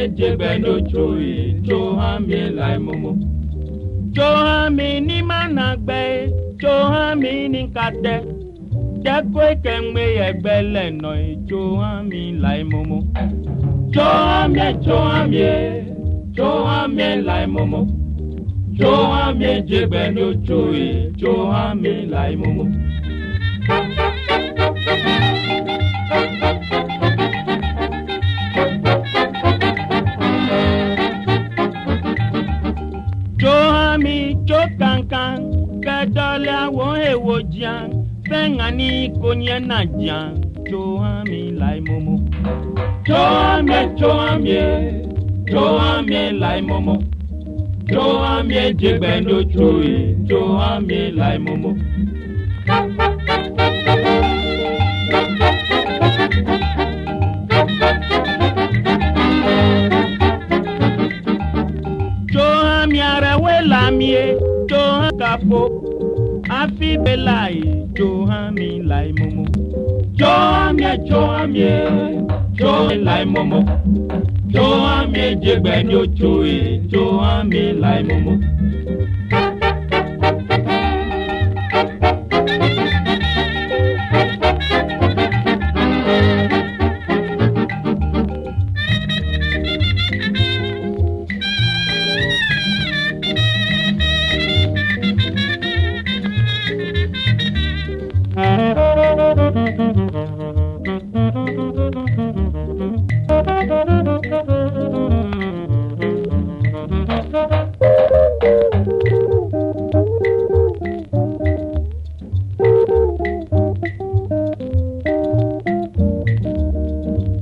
jebeno chui Johami lai momo Johami ni managbe Johami ni kate Jakwe kengme yegbele noi Johami lai momo Johami lai momo Johami jebeno chui Johami lai momo Johami chokankan kadola wo ewo jian Fengani konye na jian Johami lai momo Johami lai momo Johami jebendo chui Johami lai momo Johami arawe lamie Johami kapo Afi belai Johami lai momo Johami lai momo Johami jebendo chui Johami lai momo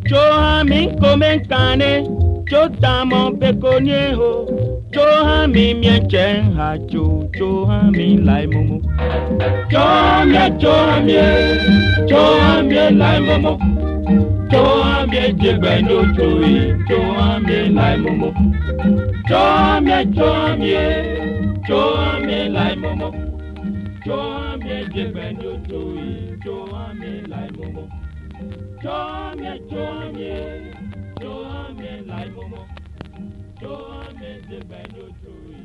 Johami komenkane Chotamo pekonieho Johami mienchen hachu Johami lai momo Johami lai momo Johami jebendo chui Johami lai momo Johami lai momo Johami jebendo chui Johami lai momo Johami lai momo Johami jebendo chui